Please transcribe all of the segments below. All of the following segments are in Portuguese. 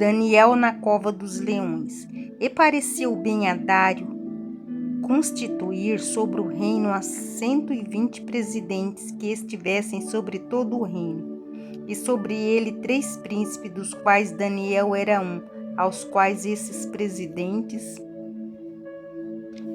Daniel na cova dos leões. E pareceu bem a Dário constituir sobre o reino a 120 presidentes que estivessem sobre todo o reino, e sobre ele 3 príncipes, dos quais Daniel era um, aos quais esses presidentes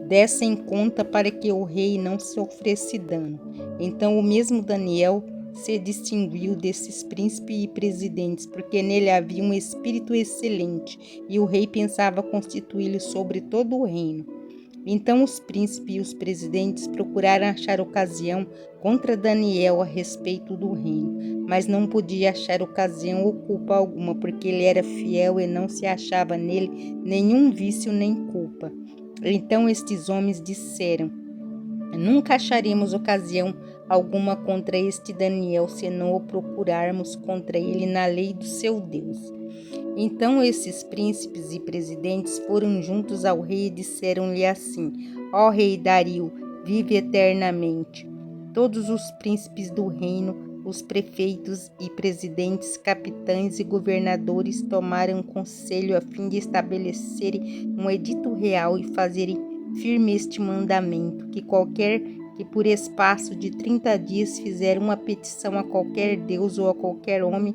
dessem conta para que o rei não sofresse dano. Então o mesmo Daniel se distinguiu desses príncipes e presidentes, porque nele havia um espírito excelente, e o rei pensava constituí-lo sobre todo o reino. Então os príncipes e os presidentes procuraram achar ocasião contra Daniel a respeito do reino, mas não podia achar ocasião ou culpa alguma, porque ele era fiel e não se achava nele nenhum vício nem culpa. Então estes homens disseram: nunca acharemos ocasião alguma contra este Daniel, se não o procurarmos contra ele na lei do seu Deus. Então esses príncipes e presidentes foram juntos ao rei e disseram-lhe assim: ó rei Dario, vive eternamente. Todos os príncipes do reino, os prefeitos e presidentes, capitães e governadores tomaram conselho a fim de estabelecerem um edito real e fazerem firme este mandamento, que qualquer que por espaço de 30 dias fizer uma petição a qualquer deus ou a qualquer homem,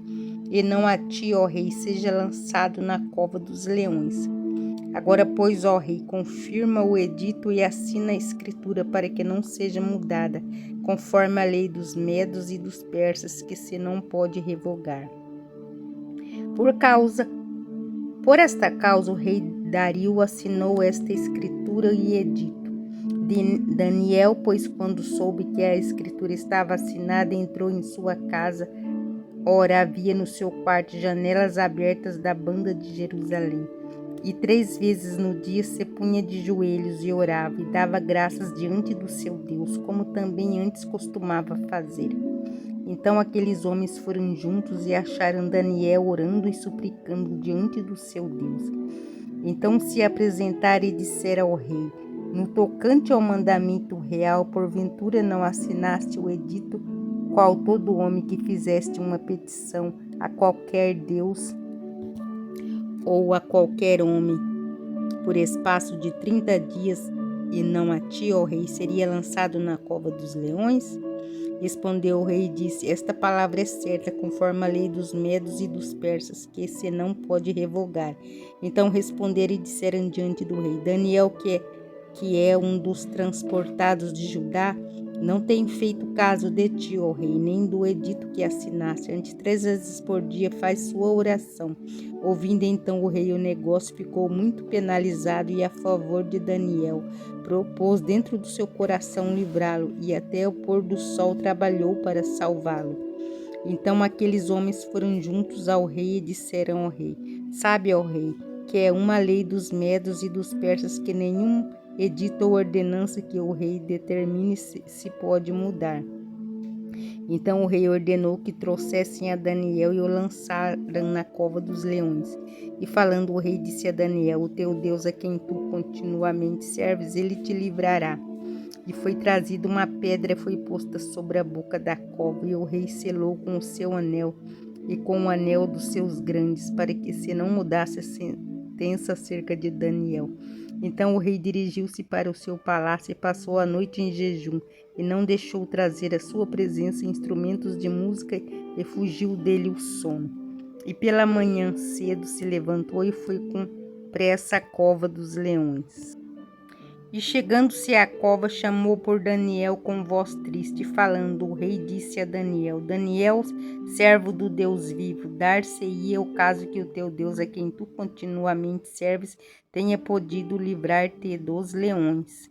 e não a ti, ó rei, seja lançado na cova dos leões. Agora, pois, ó rei, confirma o edito e assina a escritura para que não seja mudada, conforme a lei dos medos e dos persas, que se não pode revogar. Por esta causa, o rei Dario assinou esta escritura e edito. Daniel, pois, quando soube que a escritura estava assinada, entrou em sua casa. Ora, havia no seu quarto janelas abertas da banda de Jerusalém. E 3 vezes no dia se punha de joelhos e orava, e dava graças diante do seu Deus, como também antes costumava fazer. Então aqueles homens foram juntos e acharam Daniel orando e suplicando diante do seu Deus. Então se apresentaram e disseram ao rei: no tocante ao mandamento real, porventura não assinaste o edito, qual todo homem que fizeste uma petição a qualquer Deus ou a qualquer homem por espaço de 30 dias, e não a ti, ó rei, seria lançado na cova dos leões? Respondeu o rei e disse: esta palavra é certa, conforme a lei dos medos e dos persas, que se não pode revogar. Então responderam e disseram diante do rei: Daniel, que é um dos transportados de Judá, não tem feito caso de ti, ó rei, nem do edito que assinaste. Antes 3 vezes por dia faz sua oração. Ouvindo então o rei o negócio, ficou muito penalizado e a favor de Daniel. Propôs dentro do seu coração livrá-lo, e até o pôr do sol trabalhou para salvá-lo. Então aqueles homens foram juntos ao rei e disseram ao rei: sabe, ó rei, que é uma lei dos medos e dos persas que nenhum edito ou ordenança que o rei determine se pode mudar. Então o rei ordenou que trouxessem a Daniel e o lançaram na cova dos leões. E falando o rei disse a Daniel: o teu Deus, a quem tu continuamente serves, ele te livrará. E foi trazida uma pedra e foi posta sobre a boca da cova, e o rei selou com o seu anel e com o anel dos seus grandes, para que se não mudasse a sentença acerca de Daniel. Então o rei dirigiu-se para o seu palácio e passou a noite em jejum, e não deixou trazer à sua presença instrumentos de música, e fugiu dele o sono. E pela manhã cedo se levantou e foi com pressa à cova dos leões. E chegando-se à cova, chamou por Daniel com voz triste, falando, o rei disse a Daniel: Daniel, servo do Deus vivo, dar-se-ia o caso que o teu Deus, a quem tu continuamente serves, tenha podido livrar-te dos leões.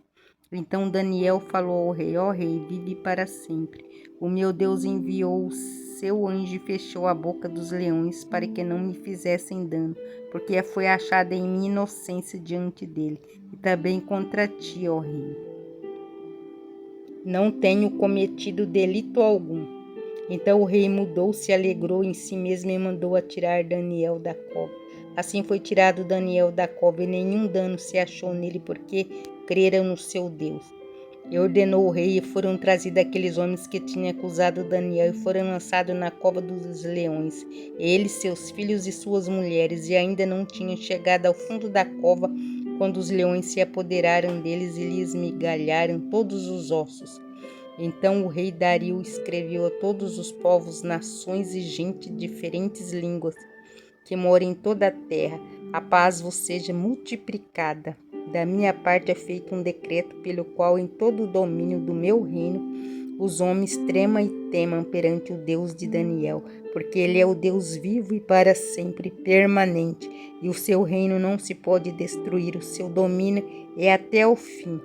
Então Daniel falou ao rei: ó rei, vive para sempre. O meu Deus enviou o seu anjo e fechou a boca dos leões para que não me fizessem dano, porque foi achada em mim inocência diante dele, e também contra ti, ó rei. Não tenho cometido delito algum. Então o rei mudou-se, alegrou em si mesmo e mandou atirar Daniel da cova. Assim foi tirado Daniel da cova, e nenhum dano se achou nele, porque creram no seu Deus. E ordenou o rei, e foram trazidos aqueles homens que tinham acusado Daniel, e foram lançados na cova dos leões, eles, seus filhos e suas mulheres, e ainda não tinham chegado ao fundo da cova, quando os leões se apoderaram deles e lhes esmigalharam todos os ossos. Então o rei Dario escreveu a todos os povos, nações e gente de diferentes línguas, que mora em toda a terra: a paz vos seja multiplicada. Da minha parte é feito um decreto pelo qual em todo o domínio do meu reino os homens tremam e temam perante o Deus de Daniel, porque ele é o Deus vivo e para sempre permanente, e o seu reino não se pode destruir, o seu domínio é até o fim.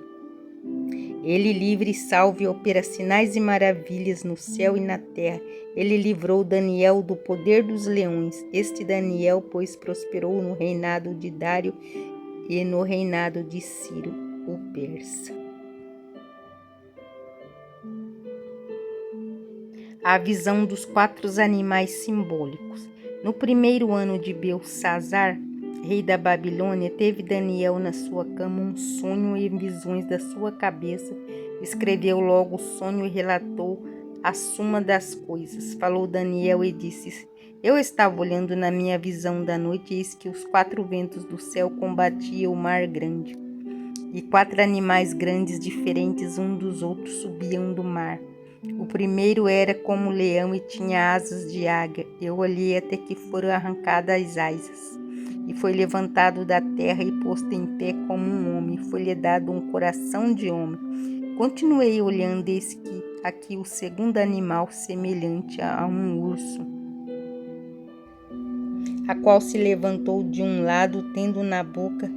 Ele livre e salve e opera sinais e maravilhas no céu e na terra. Ele livrou Daniel do poder dos leões. Este Daniel, pois, prosperou no reinado de Dário e no reinado de Ciro, o persa. A visão dos 4 animais simbólicos. No primeiro ano de Belsazar, rei da Babilônia, teve Daniel na sua cama um sonho e visões da sua cabeça. Escreveu logo o sonho e relatou a suma das coisas. Falou Daniel e disse: Eu estava olhando na minha visão da noite, e eis que os 4 ventos do céu combatiam o mar grande. E 4 animais grandes, diferentes um dos outros, subiam do mar. O primeiro era como leão e tinha asas de águia. Eu olhei até que foram arrancadas as asas. E foi levantado da terra e posto em pé como um homem. Foi-lhe dado um coração de homem. Continuei olhando, eis que aqui o segundo animal, semelhante a um urso, a qual se levantou de um lado, tendo na boca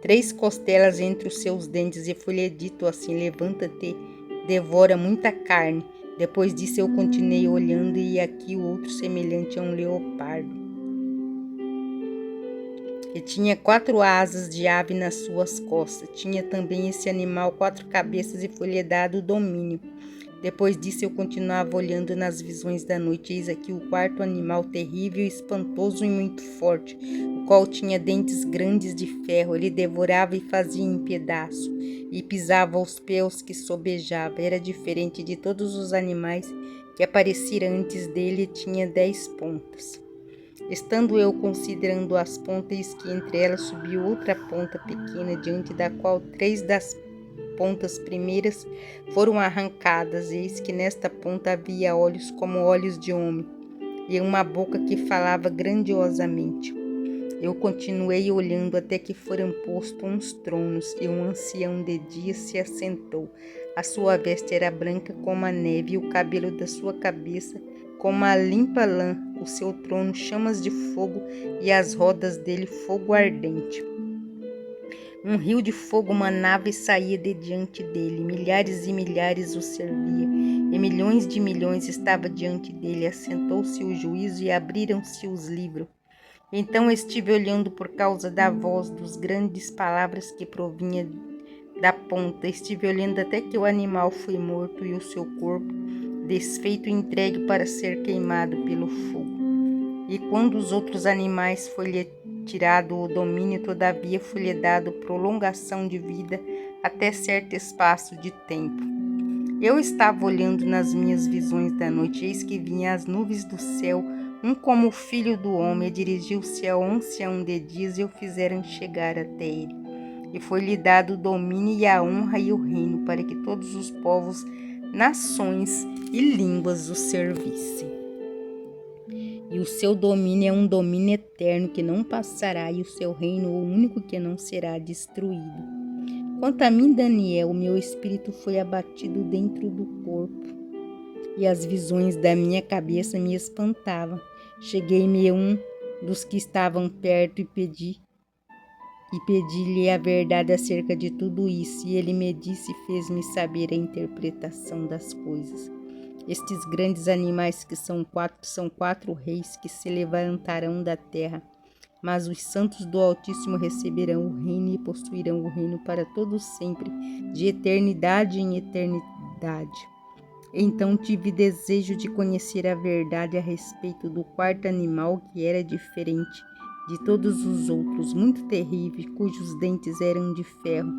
3 costelas entre os seus dentes, e foi-lhe dito assim: Levanta-te, devora muita carne. Depois disso eu continuei olhando, e aqui o outro semelhante a um leopardo, e tinha 4 asas de ave nas suas costas. Tinha também esse animal 4 cabeças, e foi-lhe dado o domínio. Depois disso eu continuava olhando nas visões da noite, eis aqui o 4º animal, terrível, espantoso e muito forte, o qual tinha dentes grandes de ferro. Ele devorava e fazia em pedaço, e pisava os pés que sobejava. Era diferente de todos os animais que apareceram antes dele, tinha 10 pontas. Estando eu considerando as pontas, eis que entre elas subiu outra ponta pequena, diante da qual 3 das pontas primeiras foram arrancadas. Eis que nesta ponta havia olhos como olhos de homem, e uma boca que falava grandiosamente. Eu continuei olhando até que foram postos uns tronos, e um ancião de dia se assentou. A sua veste era branca como a neve, e o cabelo da sua cabeça como a limpa lã. O seu trono chamas de fogo, e as rodas dele fogo ardente. Um rio de fogo manava e saía de diante dele. Milhares e milhares o servia, e milhões de milhões estava diante dele. Assentou-se o juízo e abriram-se os livros. Então estive olhando por causa da voz dos grandes palavras que provinha da ponta. Estive olhando até que o animal foi morto, e o seu corpo desfeito e entregue para ser queimado pelo fogo. E quando os outros animais foi-lhe tirado o domínio, todavia foi-lhe dado prolongação de vida até certo espaço de tempo. Eu estava olhando nas minhas visões da noite, eis que vinha as nuvens do céu, um como o filho do homem, e dirigiu-se ao ancião de dias, e o fizeram chegar até ele. E foi-lhe dado o domínio e a honra e o reino, para que todos os povos, nações e línguas o servissem. E o seu domínio é um domínio eterno que não passará, e o seu reino o único que não será destruído. Quanto a mim, Daniel, o meu espírito foi abatido dentro do corpo, e as visões da minha cabeça me espantavam. Cheguei-me a um dos que estavam perto e pedi-lhe a verdade acerca de tudo isso, e ele me disse e fez-me saber a interpretação das coisas. Estes grandes animais que são 4 reis que se levantarão da terra, mas os santos do Altíssimo receberão o reino e possuirão o reino para todos sempre, de eternidade em eternidade. Então tive desejo de conhecer a verdade a respeito do 4º animal, que era diferente de todos os outros, muito terrível, cujos dentes eram de ferro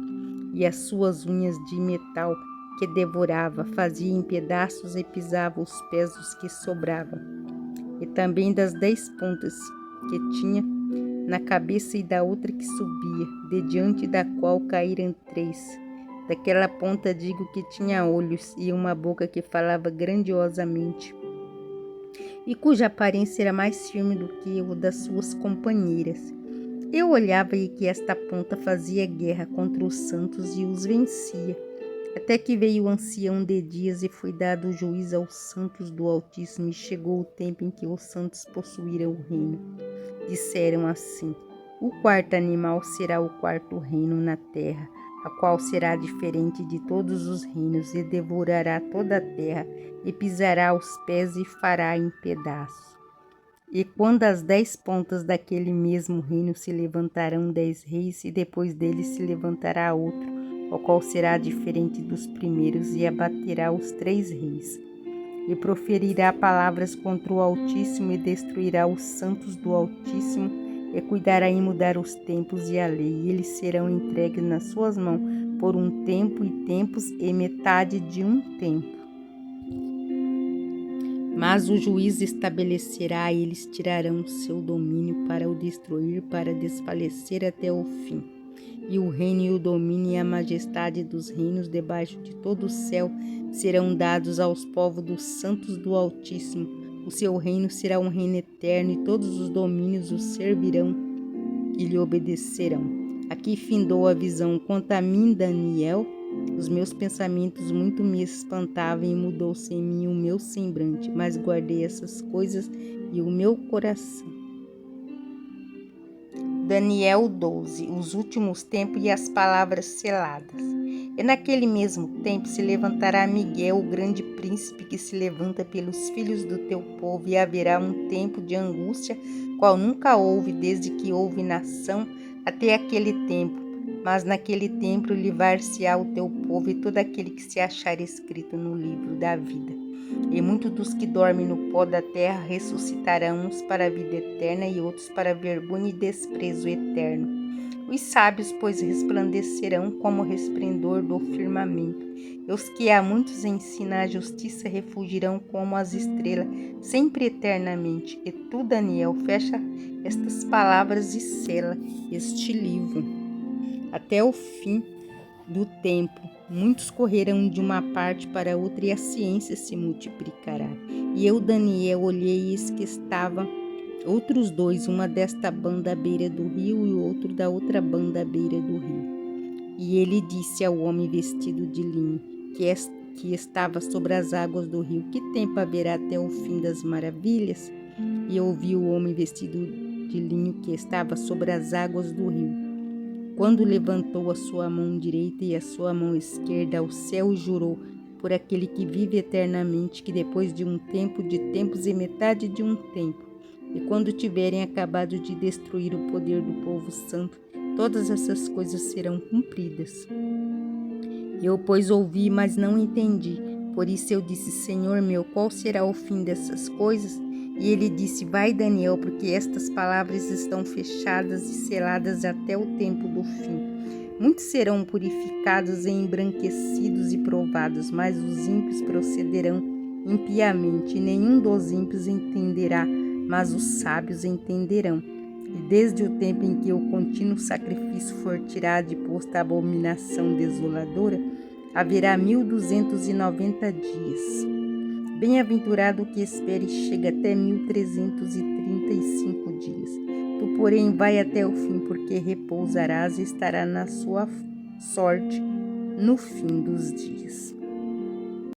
e as suas unhas de metal, que devorava, fazia em pedaços e pisava os pés dos que sobravam, e também das 10 pontas que tinha na cabeça e da outra que subia, de diante da qual caíram 3. Daquela ponta digo que tinha olhos e uma boca que falava grandiosamente, e cuja aparência era mais firme do que o das suas companheiras. Eu olhava e que esta ponta fazia guerra contra os santos e os vencia, até que veio o ancião de dias e foi dado o juízo aos santos do Altíssimo, e chegou o tempo em que os santos possuíram o reino. Disseram assim: o quarto animal será o quarto reino na terra, a qual será diferente de todos os reinos, e devorará toda a terra, e pisará os pés e fará em pedaços. E quando as 10 pontas daquele mesmo reino se levantarão 10 reis, e depois deles se levantará outro, o qual será diferente dos primeiros, e abaterá os 3 reis. E proferirá palavras contra o Altíssimo, e destruirá os santos do Altíssimo, e cuidará em mudar os tempos e a lei, e eles serão entregues nas suas mãos por um tempo e tempos e metade de um tempo. Mas o juiz estabelecerá, e eles tirarão o seu domínio para o destruir, para desfalecer até o fim. E o reino e o domínio e a majestade dos reinos debaixo de todo o céu serão dados aos povos dos santos do Altíssimo. O seu reino será um reino eterno, e todos os domínios o servirão e lhe obedecerão. Aqui findou a visão. Quanto a mim, Daniel, os meus pensamentos muito me espantavam, e mudou-se em mim o meu semblante, mas guardei essas coisas e o meu coração. Daniel 12. Os últimos tempos e as palavras seladas. E naquele mesmo tempo se levantará Miguel, o grande príncipe, que se levanta pelos filhos do teu povo, e haverá um tempo de angústia, qual nunca houve desde que houve nação até aquele tempo. Mas naquele tempo livrar-se-á o teu povo e todo aquele que se achar escrito no livro da vida. E muitos dos que dormem no pó da terra ressuscitarão, uns para a vida eterna e outros para a vergonha e desprezo eterno. Os sábios, pois, resplandecerão como o resplendor do firmamento, e os que a muitos ensinam a justiça refugirão como as estrelas, sempre eternamente. E tu, Daniel, fecha estas palavras e sela este livro até o fim do tempo. Muitos correrão de uma parte para outra, e a ciência se multiplicará. E eu, Daniel, olhei, e eis que estavam outros 2, uma desta banda à beira do rio e o outro da outra banda à beira do rio. E ele disse ao homem vestido de linho, que estava sobre as águas do rio: que tempo haverá até o fim das maravilhas? E ouvi o homem vestido de linho, que estava sobre as águas do rio, quando levantou a sua mão direita e a sua mão esquerda ao céu, e jurou por aquele que vive eternamente, que depois de um tempo, de tempos e metade de um tempo, e quando tiverem acabado de destruir o poder do povo santo, todas essas coisas serão cumpridas. Eu, pois, ouvi, mas não entendi. Por isso eu disse: Senhor meu, qual será o fim dessas coisas? E ele disse: vai, Daniel, porque estas palavras estão fechadas e seladas até o tempo do fim. Muitos serão purificados e embranquecidos e provados, mas os ímpios procederão impiamente, e nenhum dos ímpios entenderá, mas os sábios entenderão. E desde o tempo em que o contínuo sacrifício for tirado e posto a abominação desoladora, haverá 1290 dias. Bem-aventurado o que espere e chega até 1335 dias. Tu, porém, vai até o fim, porque repousarás e estará na sua sorte no fim dos dias.